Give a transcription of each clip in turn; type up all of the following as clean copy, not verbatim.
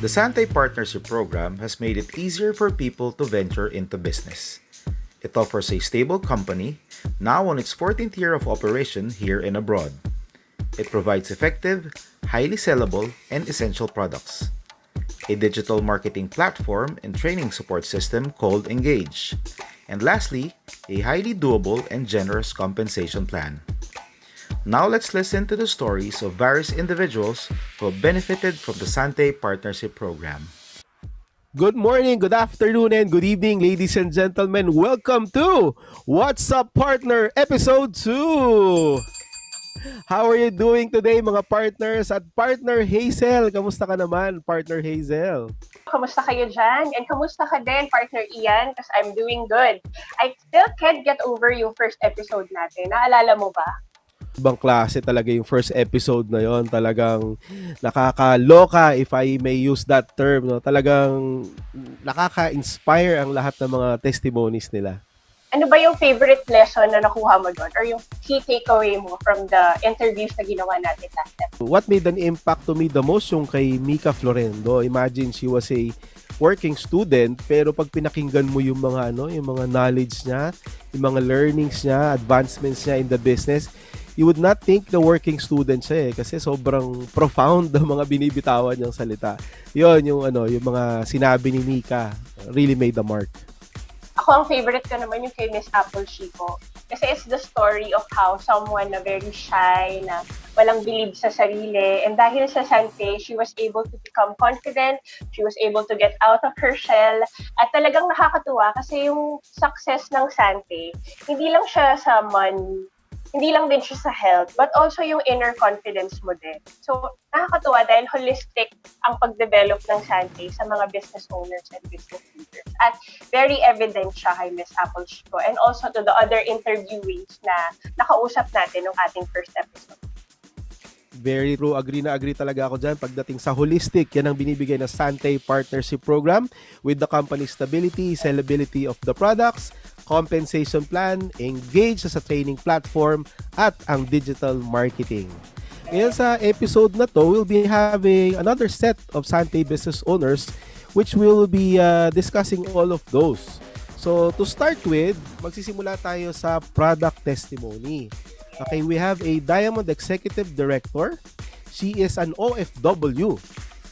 The Sante Partnership Program has made it easier for people to venture into business. It offers a stable company, now on its 14th year of operation here and abroad. It provides effective, highly sellable, and essential products. A digital marketing platform and training support system called Engage. And lastly, a highly doable and generous compensation plan. Now let's listen to the stories of various individuals who have benefited from the Sante Partnership Program. Good morning, good afternoon, and good evening, ladies and gentlemen. Welcome to What's Up Partner Episode 2! How are you doing today, mga partners? At Partner Hazel, kamusta ka naman, Partner Hazel? Kamusta kayo dyan? And kamusta ka din, Partner Ian? Because I'm doing good. I still can't get over yung first episode natin. Naalala mo ba? Ibang klase talaga yung first episode na yon. Talagang nakakaloka, if I may use that term. No? Talagang nakaka-inspire ang lahat ng mga testimonies nila. Ano ba yung favorite lesson na nakuha mo doon? Or yung key takeaway mo from the interviews na ginawa natin last episode? What made an impact to me the most yung kay Mika Florendo. Imagine she was a working student, pero pag pinakinggan mo yung mga yung mga knowledge niya, yung mga learnings niya, advancements niya in the business, you would not think the working student siya kasi sobrang profound ang mga binibitawan niyang salita. Yun yung yung mga sinabi ni Mika really made the mark. Ako, ang favorite ko naman yung kay Miss Apple Chico. Kasi it's the story of how someone na very shy, na walang believe sa sarili. And dahil sa Sante, she was able to become confident. She was able to get out of her shell. At talagang nakakatuwa kasi yung success ng Sante, hindi lang siya sa money, hindi lang din siya sa health, but also yung inner confidence mo din. So, nakakatuwa dahil holistic ang pag-develop ng Sante sa mga business owners and business leaders. At very evident siya kay Miss Apple Chico and also to the other interviewees na nakausap natin nung ating first episode. Very true. Agree na agree talaga ako dyan. Pagdating sa holistic, yan ang binibigay na Sante Partnership Program with the company's stability, sellability of the products, compensation plan, Engage sa training platform, at ang digital marketing. Ngayon sa episode na to, we'll be having another set of Sante business owners which will be discussing all of those. So to start with, magsisimula tayo sa product testimony. Okay, we have a Diamond Executive Director. She is an OFW,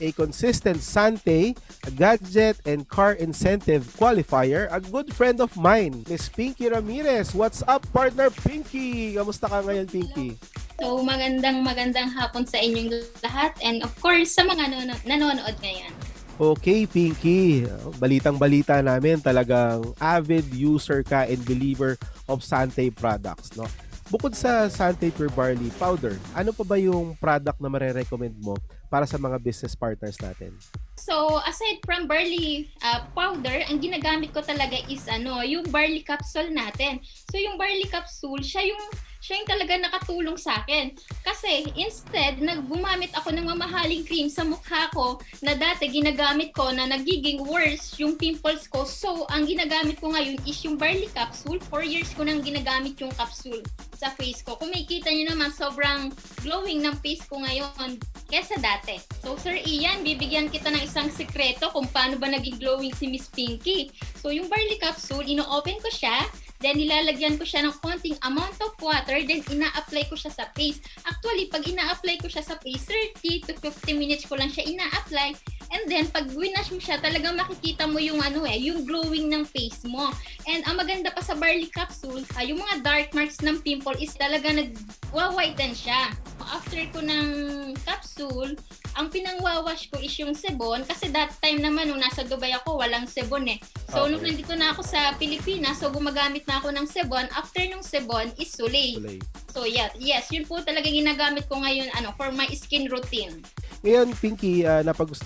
a consistent Sante, a gadget and car incentive qualifier, a good friend of mine, Miss Pinky Ramirez. What's up, partner Pinky? Kamusta ka ngayon, Pinky? So, magandang hapon sa inyong lahat and of course sa mga nanonood ngayon. Okay, Pinky. Balitang-balita namin, talagang avid user ka and believer of Sante products, no? Bukod sa Sante Pure Barley Powder, ano pa ba yung product na marerecommend mo para sa mga business partners natin? So, aside from barley powder, ang ginagamit ko talaga is yung barley capsule natin. So, yung barley capsule, siya yung talaga nakatulong sa akin. Kasi instead, gumamit ako ng mamahaling cream sa mukha ko na dati ginagamit ko na nagiging worse yung pimples ko. So, ang ginagamit ko ngayon is yung barley capsule. 4 years ko nang ginagamit yung capsule sa face ko. Kung makikita nyo naman, sobrang glowing ng face ko ngayon kesa dati. So, Sir Ian, bibigyan kita ng isang sekreto kung paano ba naging glowing si Miss Pinky. So, yung barley capsule, ino-open ko siya. Then, nilalagyan ko siya ng konting amount of water. Then, ina-apply ko siya sa face. Actually, pag ina-apply ko siya sa face, 30 to 50 minutes ko lang siya ina-apply. And then, pag winash mo siya, talagang makikita mo yung yung glowing ng face mo. And ang maganda pa sa barley capsule, yung mga dark marks ng pimple is talaga nag-whiten siya. After ko ng capsule, ang pinangwawash ko is yung sebon. Kasi that time naman, nung nasa Dubai ako, walang sebon eh. So, nung nandito na ako sa Pilipinas, so gumagamit na ako ng sebon. After nung sebon is Soleil. So, yeah, yes, yun po talaga ginagamit ko ngayon for my skin routine. Ngayon, Pinky,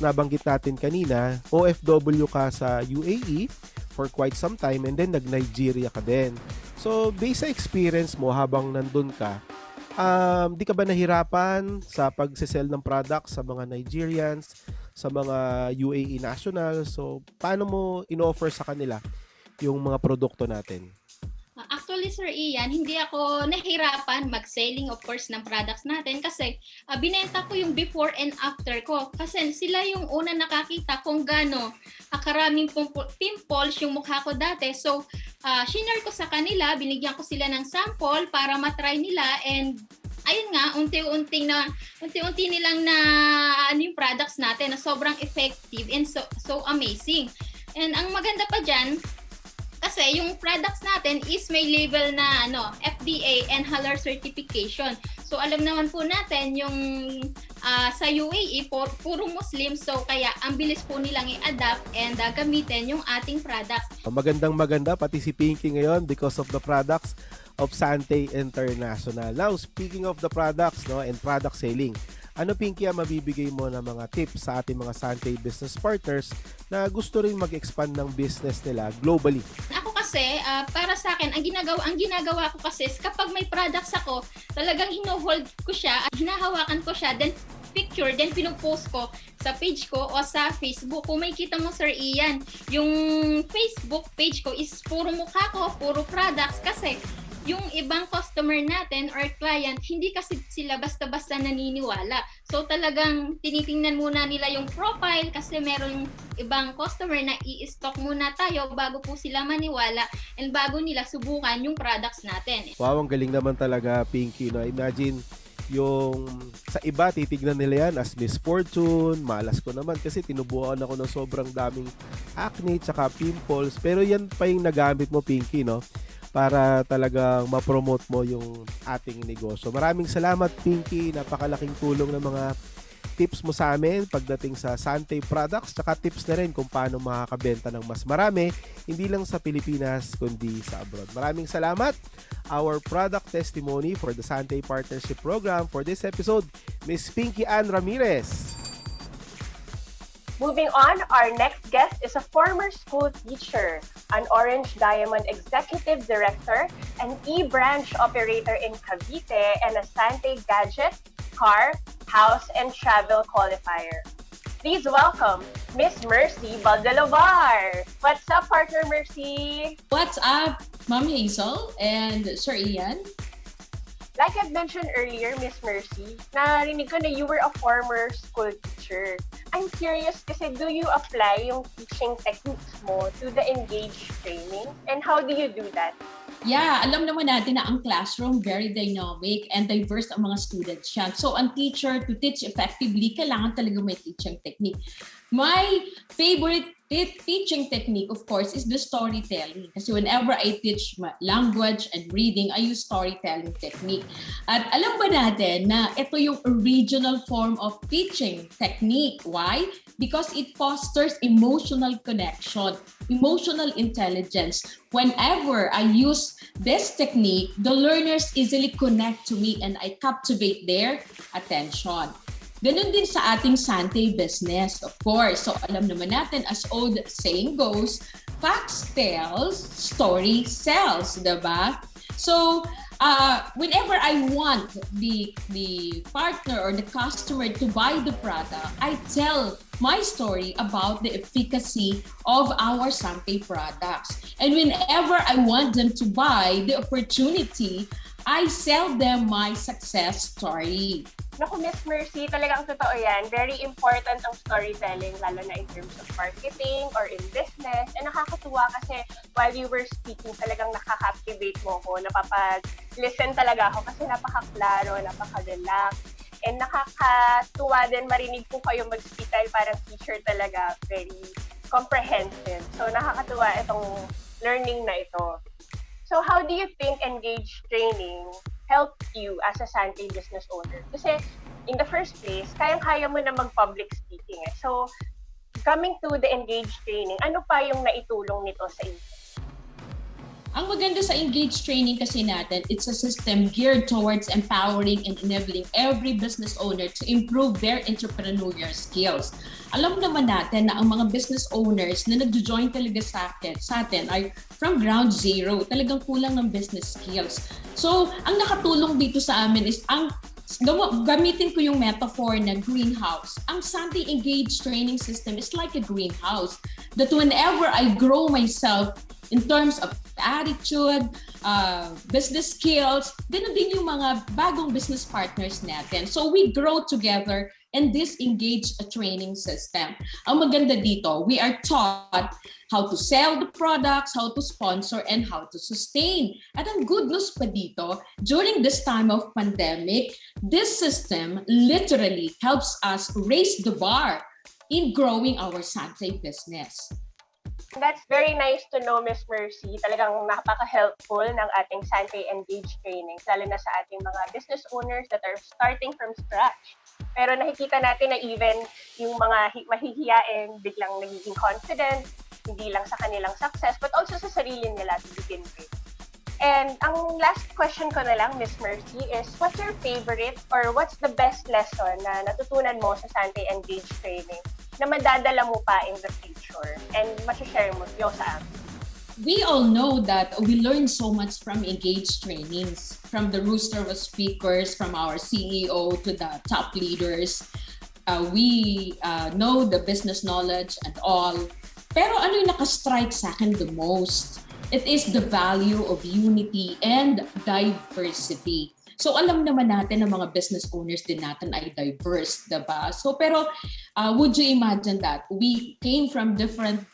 nabanggit natin kanina, OFW ka sa UAE for quite some time and then nag-Nigeria ka din. So, based sa experience mo habang nandun ka, di ka ba nahirapan sa pag-sell ng products sa mga Nigerians, sa mga UAE nationals? So, paano mo in-offer sa kanila yung mga produkto natin? Actually, Actually, Sir Ian, hindi ako nahirapan mag-selling, of course, ng products natin kasi binenta ko yung before and after ko. Kasi sila yung una nakakita kung gaano karaming pimples yung mukha ko dati. So, shinare ko sa kanila, binigyan ko sila ng sample para matry nila, and ayun nga, unti-unti nilang na yung products natin na sobrang effective and so amazing. And ang maganda pa dyan, kasi yung products natin is may label na FDA and halal certification. So alam naman po natin yung sa UAE puro Muslim, so kaya ang bilis po nilang i-adapt and gamitin yung ating products. Maganda pati si Pinky ngayon because of the products of Sante International. Now, speaking of the products and product selling, ano, Pinky, ang mabibigay mo ng mga tips sa ating mga Sante business partners na gusto rin mag-expand ng business nila globally? Ako kasi, para sa akin, ang ginagawa ko kasi is kapag may products ako, talagang hino-hold ko siya at hinahawakan ko siya, then picture, then pinupost ko sa page ko o sa Facebook. Kung may kita mo, Sir Ian, yung Facebook page ko is puro mukha ko, puro products, kasi yung ibang customer natin or client, hindi kasi sila basta-basta naniniwala. So talagang tinitingnan muna nila yung profile kasi meron ibang customer na i-stock muna tayo bago po sila maniwala and bago nila subukan yung products natin. Wow, ang galing naman talaga, Pinky. No? Imagine, yung sa iba, titignan nila yan as Miss Fortune. Malas ko naman kasi tinubuan ako ng sobrang daming acne tsaka pimples. Pero yan pa yung nagamit mo, Pinky, no? Para talagang ma-promote mo yung ating negosyo. Maraming salamat, Pinky. Napakalaking tulong ng mga tips mo sa amin pagdating sa Sante products, tsaka tips na rin kung paano makakabenta ng mas marami, hindi lang sa Pilipinas, kundi sa abroad. Maraming salamat. Our product testimony for the Sante Partnership Program for this episode, Miss Pinky Ann Ramirez. Moving on, our next guest is a former school teacher, an Orange Diamond Executive Director, an e-branch operator in Cavite, and a Sante Gadget, Car, House, and Travel Qualifier. Please welcome Miss Mercy Baldalovar. What's up, partner Mercy? What's up, Ma'am Hazel and Sir Ian? Like I mentioned earlier, Miss Mercy, narinig ko na you were a former school teacher. I'm curious kasi do you apply yung teaching techniques mo to the Engage training? And how do you do that? Yeah, alam naman natin na ang classroom very dynamic and diverse ang mga students yan. So, ang teacher, to teach effectively, kailangan talaga may teaching technique. My favorite teaching technique, of course, is the storytelling. Kasi whenever I teach language and reading, I use storytelling technique. At alam ba natin na ito yung original form of teaching technique? Why? Because it fosters emotional connection, emotional intelligence. Whenever I use this technique, the learners easily connect to me and I captivate their attention. Ganun din sa ating Sante business, of course. So alam naman natin, as old saying goes, facts tells, story sells, diba? So whenever I want the partner or the customer to buy the product, I tell my story about the efficacy of our Sante products. And whenever I want them to buy the opportunity, I sell them my success story. Naku, Miss Mercy, talagang totoo yan. Very important ang storytelling, lalo na in terms of marketing or in business. And nakakatuwa kasi while you were speaking, talagang nakaka-captivate mo ko. Napapag-listen talaga ako kasi napaka-klaro, napaka-relax. And nakakatuwa din marinig po kayo mag-speak dahil parang teacher talaga, very comprehensive. So nakakatuwa itong learning na ito. So how do you think Engage training helped you as a Sante business owner? Kasi in the first place, kayang-kaya mo na mag-public speaking. So, coming to the Engage training, ano pa yung naitulong nito sa inyo? Ang maganda sa Engage training kasi natin, it's a system geared towards empowering and enabling every business owner to improve their entrepreneurial skills. Alam naman natin na ang mga business owners na nag-join talaga sa atin ay from ground zero, talagang kulang ng business skills. So, ang nakatulong dito sa amin is gamitin ko yung metaphor na greenhouse. Ang Sante Engage training system is like a greenhouse that whenever I grow myself in terms of attitude, business skills, ganun din yung mga bagong business partners natin. So we grow together in this engaged training system. Ang maganda dito, we are taught how to sell the products, how to sponsor, and how to sustain. At ang good news pa dito, during this time of pandemic, this system literally helps us raise the bar in growing our Sante business. That's very nice to know, Miss Mercy. Talagang napaka-helpful ng ating Sante Engage training, lalo na sa ating mga business owners that are starting from scratch. Pero nakikita natin na even yung mga mahihiyain biglang nagiging confident, hindi lang sa kanilang success, but also sa sarili nila to begin with. And ang last question ko na lang, Miss Mercy, is what's your favorite or what's the best lesson na natutunan mo sa Sante Engage training na madadala mo pa in the future and share mo sa amin? We all know that we learn so much from engaged trainings, from the roster of speakers, from our CEO to the top leaders. We know the business knowledge and all. Pero ano yung nakastrike sa akin the most? It is the value of unity and diversity. So alam naman natin na mga business owners din natin ay diverse, diba? So pero would you imagine that we came from different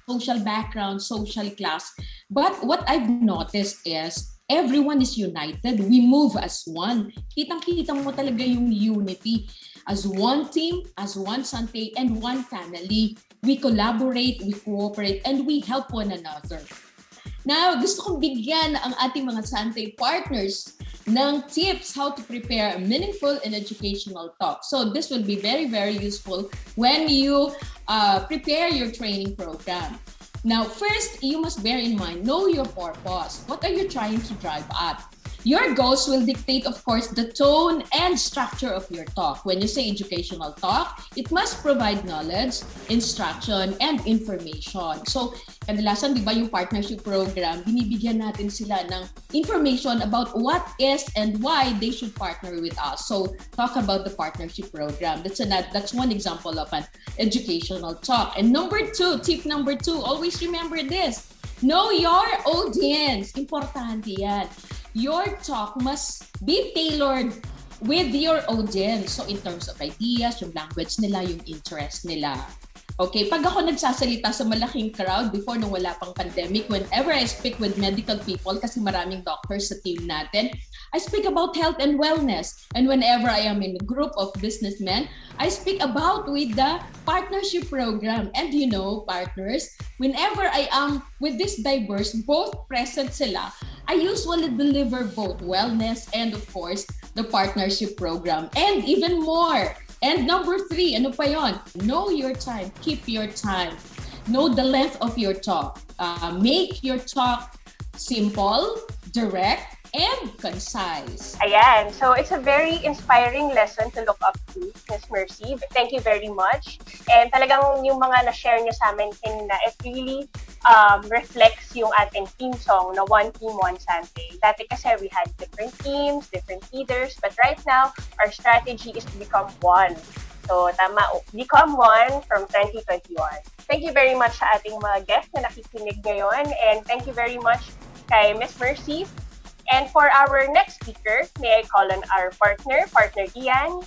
social backgrounds, social class, but what I've noticed is everyone is united. We move as one. Kitang-kita mo talaga yung unity. As one team, as one Sante, and one family. We collaborate, we cooperate, and we help one another. Now, gusto kong bigyan ang ating mga Sante partners ng tips how to prepare a meaningful and educational talk. So this will be very, very useful when you prepare your training program. Now, first, you must bear in mind, know your purpose. What are you trying to drive at? Your goals will dictate, of course, the tone and structure of your talk. When you say educational talk, it must provide knowledge, instruction, and information. So, kadalasan, di ba yung partnership program, binibigyan natin sila ng information about what is and why they should partner with us. So, talk about the partnership program. That's one example of an educational talk. And tip number two, always remember this. Know your audience. Importante yan. Your talk must be tailored with your audience. So in terms of ideas, yung language nila, yung interest nila. Okay, pag ako nagsasalita sa malaking crowd before nung wala pang pandemic, whenever I speak with medical people, kasi maraming doctors sa team natin, I speak about health and wellness. And whenever I am in a group of businessmen, I speak about with the partnership program. And you know, partners, whenever I am with this diverse, both present sila, I usually deliver both wellness and of course, the partnership program. And even more. And number three, ano pa yon? Know your time. Keep your time. Know the length of your talk. Make your talk simple, direct, and concise. Ayan. So, it's a very inspiring lesson to look up to, Ms. Mercy. Thank you very much. And talagang yung mga na-share niyo sa amin, it really reflects yung ating team song na One Team, One Sante. Dati kasi we had different teams, different leaders, but right now, our strategy is to become one. So, tama, become one from 2021. Thank you very much sa ating mga guests na nakikinig ngayon. And thank you very much kay Ms. Mercy. And for our next speaker, may I call on our partner Ian.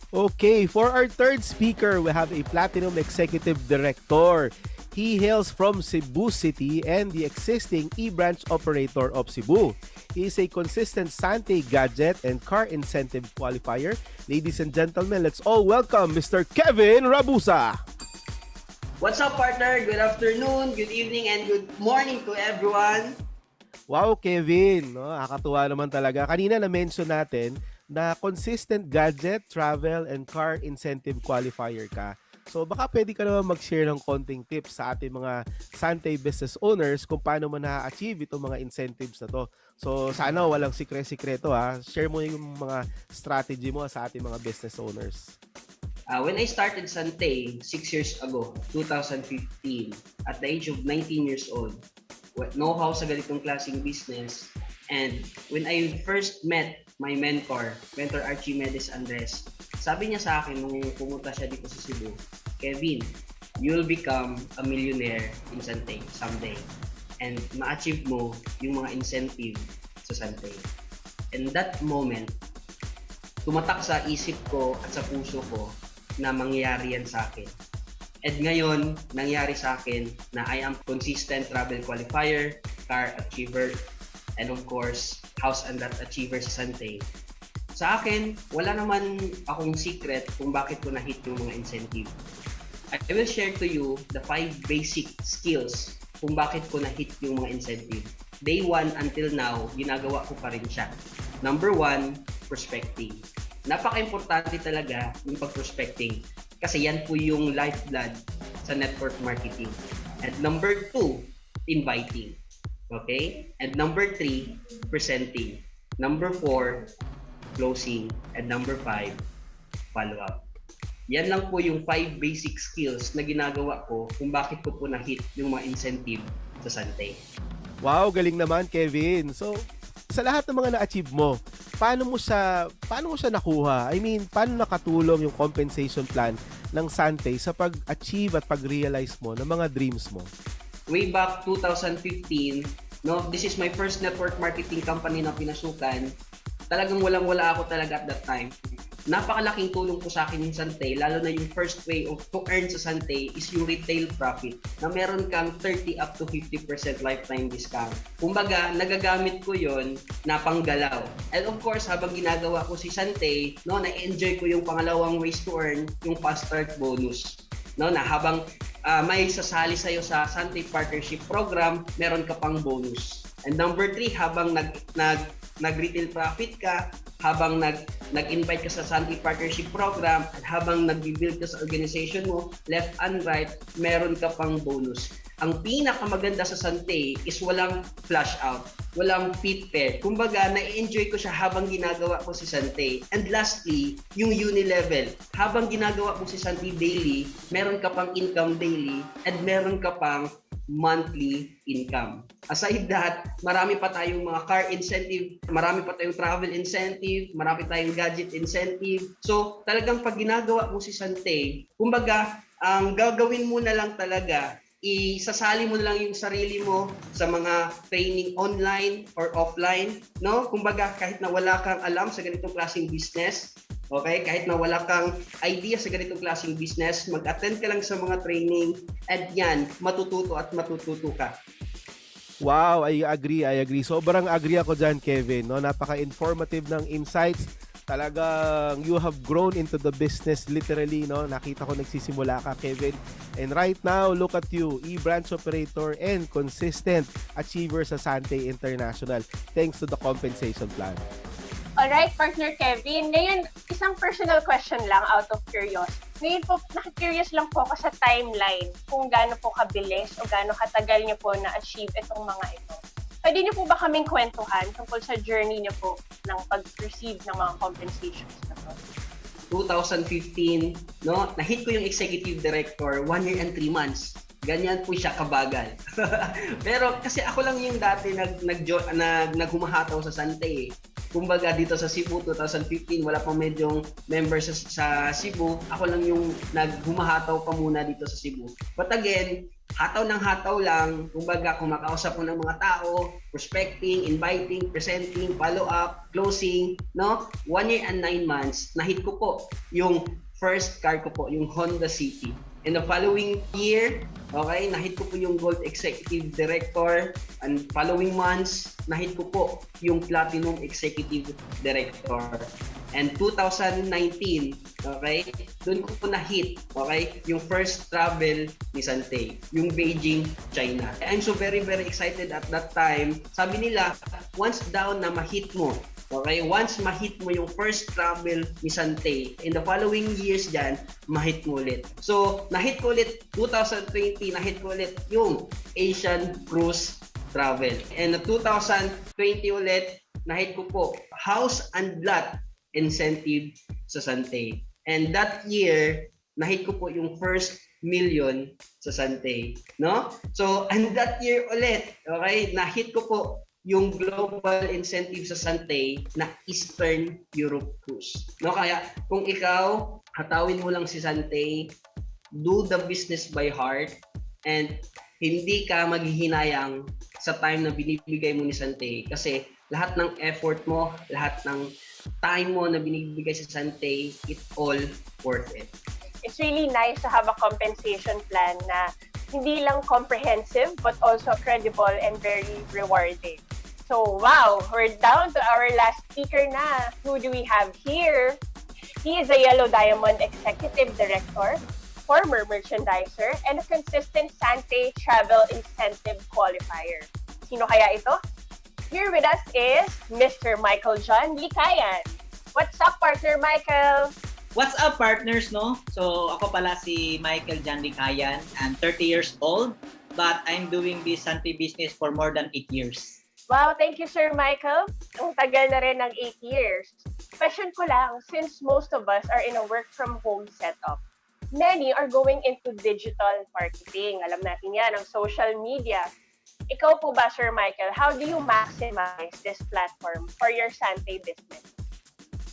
Okay, for our third speaker, we have a Platinum Executive Director. He hails from Cebu City and the existing e-branch operator of Cebu. He is a consistent Sante gadget and car incentive qualifier. Ladies and gentlemen, let's all welcome Mr. Kevin Rabusa. What's up, partner? Good afternoon, good evening, and good morning to everyone. Wow, Kevin, no? Nakakatuwa naman talaga. Kanina na-mention natin na consistent gadget, travel, and car incentive qualifier ka. So baka pwede ka naman mag-share ng konting tips sa ating mga Sante business owners kung paano mo na-achieve itong mga incentives na to. So sana walang sikre-sikreto ha. Share mo yung mga strategy mo sa ating mga business owners. When I started Sante 6 years ago, 2015, at the age of 19 years old, know-how sa ganitong klaseng business. And when I first met my mentor Archimedes Andres, sabi niya sa akin nung pumunta siya dito sa Cebu, Kevin, you'll become a millionaire in Sante someday. and ma-achieve mo yung mga incentive sa Santay. And that moment, tumatak sa isip ko at sa puso ko na mangyayari yan sa akin. And ngayon, nangyari sa akin na I am consistent travel qualifier, car achiever, and of course, house and lot achiever sa Santay. Sa akin, wala naman akong secret kung bakit ko na-hit yung mga incentive. I will share to you the 5 basic skills kung bakit ko na-hit yung mga incentive. Day 1 until now, ginagawa ko pa rin siya. Number 1, prospecting. Napaka-importante talaga yung pag-prospecting kasi yan po yung lifeblood sa network marketing. And number 2, inviting. Okay? And number 3, presenting. Number 4, closing. And number 5, follow-up. Yan lang po yung 5 basic skills na ginagawa ko kung bakit ko po na-hit yung mga incentive sa Santay. Wow, galing naman, Kevin. So, sa lahat ng mga na-achieve mo, paano mo siya nakuha? I mean, paano nakatulong yung compensation plan ng Santay sa pag-achieve at pag-realize mo ng mga dreams mo? Way back 2015, no, this is my first network marketing company na pinasukan. Talagang walang-wala ako talaga at that time. Napakalaking tulong po sa akin yung Santay, lalo na yung first way to earn sa Santay is yung retail profit na meron kang 30 up to 50% lifetime discount. Kumbaga, nagagamit ko yon na panggalaw. And of course, habang ginagawa ko si Santay, no, na-enjoy ko yung pangalawang ways to earn, yung fast start bonus. No, na habang may sasali sa'yo sa Santay Partnership Program, meron ka pang bonus. And number 3, habang nag-retail profit ka, habang nag-invite ka sa Santay Partnership Program, at habang nag-build ka sa organization mo, left and right, meron ka pang bonus. Ang pinakamaganda sa Santay is walang flash out, walang fit pair. Kumbaga, na-enjoy ko siya habang ginagawa ko si Santay. And lastly, yung uni-level. Habang ginagawa ko si Santay daily, meron ka pang income daily, and meron ka pang monthly income. Aside that, marami pa tayong mga car incentive, marami pa tayong travel incentive, marami tayong gadget incentive. So, talagang pag ginagawa mo si Santay, kumbaga, ang gagawin mo na lang talaga, isasali mo na lang yung sarili mo sa mga training online or offline, no? Kumbaga, kahit na wala kang alam sa ganitong klaseng business, okay? Kahit na wala kang idea sa ganitong klaseng business, mag-attend ka lang sa mga training at yan, matututo at matututo ka. Wow, I agree. Sobrang agree ako dyan, Kevin. No? Napaka-informative ng insights. Talagang you have grown into the business literally. No? Nakita ko nagsisimula ka, Kevin. And right now, look at you, e-branch operator and consistent achiever sa Santay International thanks to the compensation plan. Alright, partner Kevin. Ngayon, isang personal question lang out of curiosity. Ngayon po, nakikurious lang po ako sa timeline kung gaano po kabilis o gaano katagal niyo po na-achieve itong mga ito. Pwede niyo po ba kaming kwentuhan tungkol sa journey niyo po ng pag-receive ng mga compensations na po? 2015, no, na-hit ko yung executive director 1 year and 3 months. Ganyan po siya kabagal. Pero kasi ako lang yung dati naghumahataw sa Santay. Kumbaga dito sa Cebu 2015 wala pang medyong members sa Cebu. Ako lang yung naghumahataw pa muna dito sa Cebu. But again, hataw ng hataw lang. Kumbaga kumakausap ko ng mga tao, prospecting, inviting, presenting, follow-up, closing, no? 1 year and 9 months, na-hit ko po yung first car ko po, yung Honda City. In the following year, okay, na-hit ko po yung Gold Executive Director. And following months, na-hit ko po yung Platinum Executive Director. And 2019, okay, doon ko po na-hit, okay, yung first travel ni Santay, yung Beijing, China. I'm so very, very excited at that time. Sabi nila, once down na ma-hit mo, okay, once ma-hit mo yung first travel ni Santay, in the following years dyan, ma-hit mo ulit. So, na-hit ko ulit 2020, na-hit ko ulit yung Asian Cruise Travel. And 2020 ulit, na-hit ko po house and lot incentive sa Santay. And that year, na-hit ko po yung first million sa Santay, no? So, and that year ulit, okay, na-hit ko po yung global incentive sa Santay na Eastern Europe Cruise. No, kaya kung ikaw, hatawin mo lang si Santay, do the business by heart, and hindi ka maghihinayang sa time na binibigay mo ni Sante kasi lahat ng effort mo, lahat ng time mo na binibigay sa Sante, it all worth it. It's really nice to have a compensation plan na hindi lang comprehensive but also credible and very rewarding. So, wow, we're down to our last speaker na. Who do we have here? He is a Yellow Diamond Executive Director, former merchandiser, and a consistent Sante Travel Incentive Qualifier. Sino kaya ito? Here with us is Mr. Michael John Likayan. What's up, partner Michael? What's up, partners, no? So, ako pala si Michael John Likayan. I'm 30 years old, but I'm doing this Sante business for more than 8 years. Wow, thank you, Sir Michael. Ang tagal na rin ng 8 years. Question ko lang, since most of us are in a work-from-home setup, many are going into digital marketing. Alam natin yan, ang social media. Ikaw po ba, Sir Michael, how do you maximize this platform for your Sante business?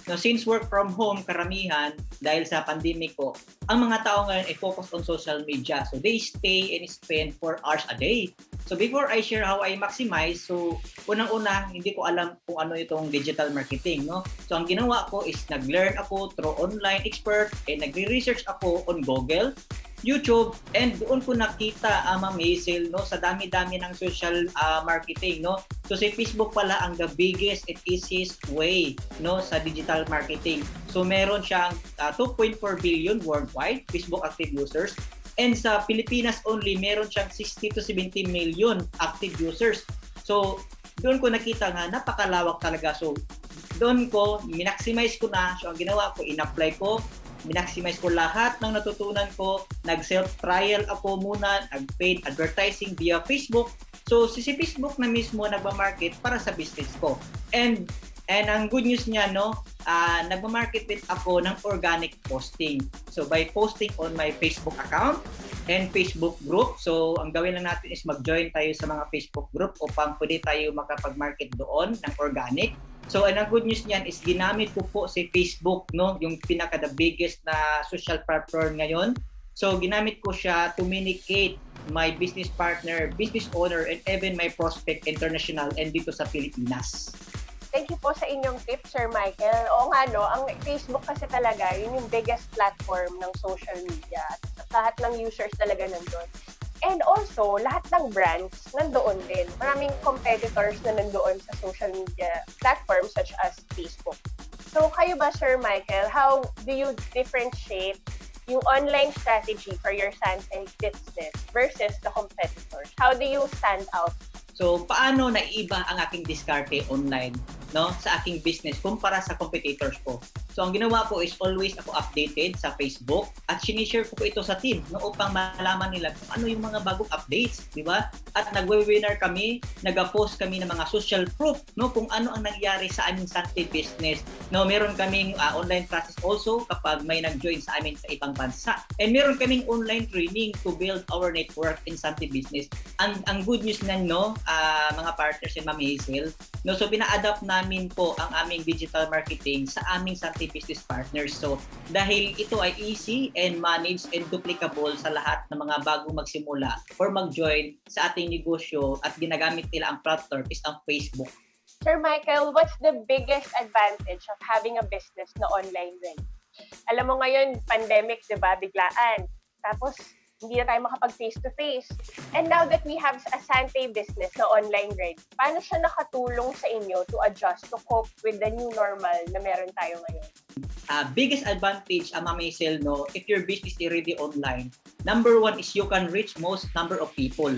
Now, since work from home, karamihan, dahil sa pandemic ko, ang mga tao ngayon ay focused on social media. So, they stay and spend 4 hours a day. So, before I share how I maximize, so, unang-una, hindi ko alam kung ano itong digital marketing, no? So, ang ginawa ko is nag-learn ako through online expert and nagre-research ako on Google, YouTube, and doon ko nakita, Ma'am Hazel, no, sa dami-dami ng social marketing, no. So si Facebook pala ang the biggest and easiest way, no, sa digital marketing. So meron siyang 2.4 billion worldwide Facebook active users, and sa Pilipinas only meron siyang 60 to 70 million active users. So doon ko nakita nga napakalawak talaga. So doon ko minaximize ko na. So ang ginawa ko, in-apply ko, minaximize ko lahat ng natutunan ko, nag-self-trial ako muna, nag-paid advertising via Facebook. So, si Facebook na mismo nagma-market para sa business ko. And ang good news niya, no, nagma-market din ako ng organic posting. So, by posting on my Facebook account and Facebook group. So, ang gawin lang natin is mag-join tayo sa mga Facebook group upang pwede tayo makapag-market doon ng organic. So, ang good news niyan is ginamit ko po si Facebook, no, yung pinaka the biggest na social platform ngayon. So, ginamit ko siya to communicate my business partner, business owner, and even my prospect international and dito sa Pilipinas. Thank you po sa inyong tips, Sir Michael. Oo nga, no, ang Facebook kasi talaga, yun yung biggest platform ng social media. Lahat ng users talaga nandun. And also, lahat ng brands nandoon din. Maraming competitors na nandoon sa social media platforms such as Facebook. So, kayo ba, Sir Michael, how do you differentiate yung online strategy for your Sante business versus the competitors? How do you stand out? So, paano naiiba ang aking diskarte online, no, sa aking business kumpara sa competitors ko? So, ang ginawa ko is always ako updated sa Facebook at sinishare ko ito sa team, no, upang malaman nila kung ano yung mga bagong updates, di ba? At nagwe-webinar kami, nag-post kami ng mga social proof, no, kung ano ang nangyari sa aming Sante business. No, meron kaming online classes also kapag may nag-join sa amin sa ibang bansa. And meron kaming online training to build our network in Sante business. Ang good news na, no, mga partners and Ma'am Hazel, no, so pina-adapt namin po ang aming digital marketing sa aming Sante business partners. So dahil ito ay easy and managed and duplicable sa lahat ng mga bagong magsimula or mag-join sa ating negosyo at ginagamit nila ang platform is ang Facebook. Sir Michael, what's the biggest advantage of having a business na online rin? Alam mo ngayon, pandemic, di ba, biglaan. Tapos, hindi na tayo makapag face-to-face. And now that we have a Sante business na online rin, paano siya nakatulong sa inyo to adjust, to cope with the new normal na meron tayo ngayon? Biggest advantage, Ma'am Hazel, no, if your business is already online, number one is you can reach most number of people.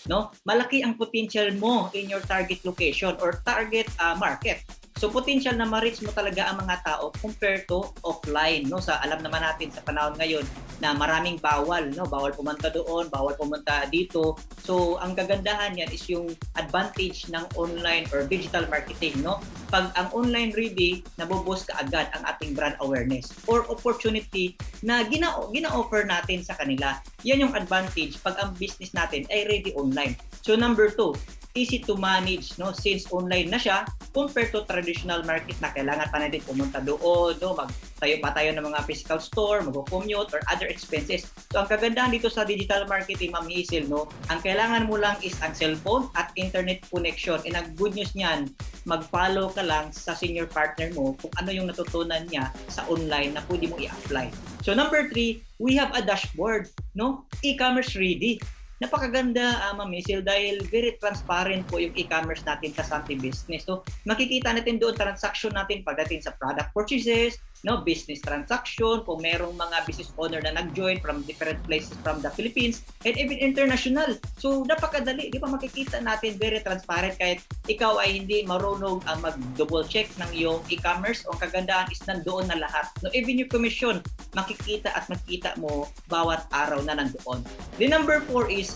No? Malaki ang potential mo in your target location or target market. So potential na ma-reach mo talaga ang mga tao compared to offline, no? Sa alam naman natin sa panahon ngayon na maraming bawal, no? Bawal pumunta doon, bawal pumunta dito. So ang kagandahan niyan is yung advantage ng online or digital marketing, no? Pag ang online ready, naboboost ka agad ang ating brand awareness or opportunity na gina-offer natin sa kanila. Yan yung advantage pag ang business natin ay ready online. So number 2, easy to manage, no, since online na siya compared to traditional market na kailangan pa natin pumunta doon, no, magtayo pa tayo ng mga physical store, mag-commute or other expenses. So ang kagandahan dito sa digital marketing, Ma'am Hazel, no, ang kailangan mo lang is ang cellphone at internet connection. And ang good news niyan, mag-follow ka lang sa senior partner mo kung ano yung natutunan niya sa online na pwede mo i-apply. So number 3, we have a dashboard, no, e-commerce ready. Napakaganda, Ma'am Hazel, dahil very transparent po yung e-commerce natin sa Sante Business. So, makikita natin doon transaction natin pagdating sa product purchases, no, business transaction, kung merong mga business owner na nag-join from different places from the Philippines, and even international. So, napakadali. Di ba makikita natin very transparent kahit ikaw ay hindi marunong mag-double check ng iyong e-commerce. Ang kagandahan is nandoon na lahat. No, even yung commission, makikita at makikita mo bawat araw na nandoon. The number 4 is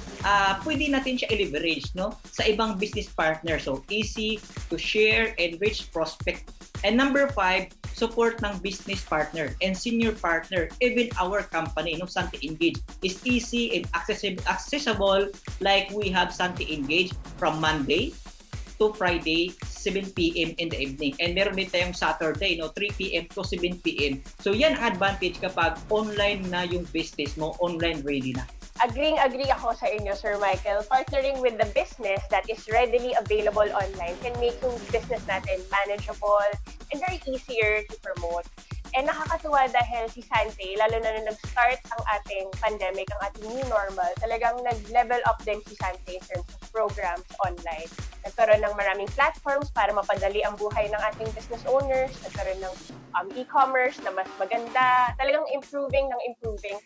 pwede natin siya i-leverage, no, sa ibang business partner. So, easy to share and reach prospect. And number 5, support ng business partner and senior partner, even our company, no, Sante Engage, is easy and accessible like we have Sante Engage from Monday to Friday, 7 p.m. in the evening. And meron din tayong Saturday, no, 3 p.m. to 7 p.m. So yan ang advantage kapag online na yung business mo, online ready na. Agree ako sa inyo, Sir Michael. Partnering with the business that is readily available online can make yung business natin manageable and very easier to promote. And nakakatuwa dahil si Sante, lalo na nung nag-start ang ating pandemic, ang ating new normal, talagang nag-level up din si Sante in terms of programs online. Nagkaroon ng maraming platforms para mapadali ang buhay ng ating business owners, nagkaroon ng e-commerce na mas maganda, talagang improving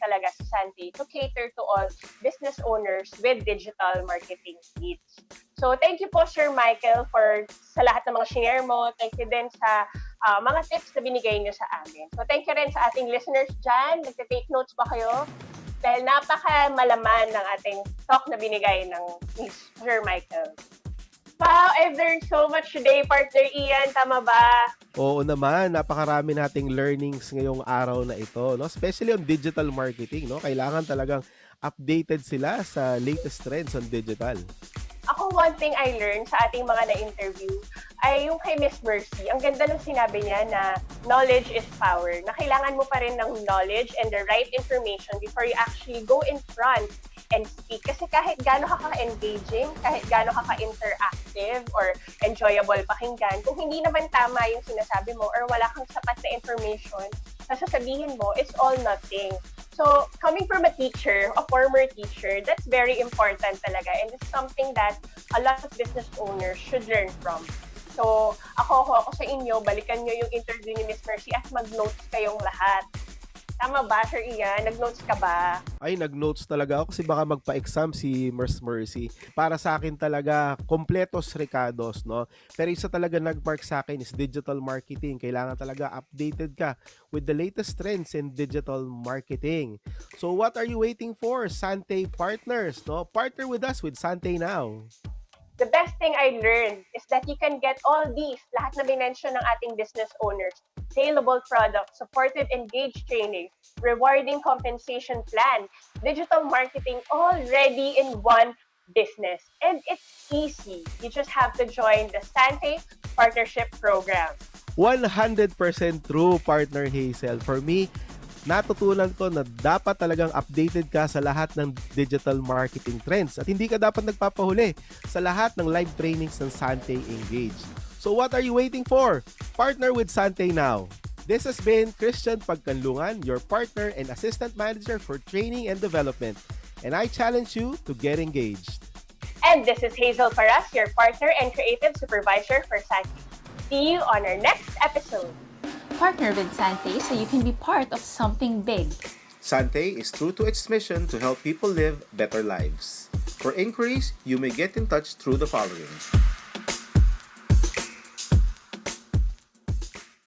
talaga si Sante to cater to all business owners with digital marketing needs. So thank you po, Sir Michael, for sa lahat ng mga share mo. Thank you din sa mga tips na binigay niyo sa amin. So thank you rin sa ating listeners dyan. Nagte-take notes ba kayo? Dahil napaka-malaman ng ating talk na binigay ng Sir Michael. Wow, I've learned so much today, Partner Ian. Tama ba? Oo naman, napakarami nating learnings ngayong araw na ito, no? Especially on digital marketing, no? Kailangan talagang updated sila sa latest trends on digital. Ako, one thing I learned sa ating mga na-interview ay yung kay Miss Mercy. Ang ganda ng sinabi niya na knowledge is power. Na kailangan mo pa rin ng knowledge and the right information before you actually go in front and speak. Kasi kahit gaano ka ka-engaging, kahit gaano ka ka-interactive or enjoyable pakinggan, kung hindi naman tama yung sinasabi mo or wala kang sapat na information, sasabihin mo, it's all nothing. So, coming from a teacher, a former teacher, that's very important talaga. And it's something that a lot of business owners should learn from. So, ako sa inyo, balikan nyo yung interview ni Miss Mercy at mag-notes kayong lahat. Tama ba, Sir Ian? Nag-notes ka ba? Ay, nag-notes talaga ako kasi baka magpa-exam si Miss Mercy. Para sa akin talaga, kompletos recados, no? Pero isa talaga nag-mark sa akin is digital marketing. Kailangan talaga updated ka with the latest trends in digital marketing. So what are you waiting for, Sante partners, no? Partner with us with Sante now. The best thing I learned is that you can get all these, lahat na binention ng ating business owners, saleable products, supported engaged training, rewarding compensation plan, digital marketing, all ready in one business. And it's easy. You just have to join the Sante Partnership Program. 100% true, Partner Hazel. For me, natutunan ko na dapat talagang updated ka sa lahat ng digital marketing trends at hindi ka dapat nagpapahuli sa lahat ng live trainings ng Sante Engage. So what are you waiting for? Partner with Sante now. This has been Christian Pagkanlungan, your partner and assistant manager for training and development. And I challenge you to get engaged. And this is Hazel Paras, your partner and creative supervisor for Sante. See you on our next episode. Partner with Sante so you can be part of something big. Sante is true to its mission to help people live better lives. For inquiries, you may get in touch through the following.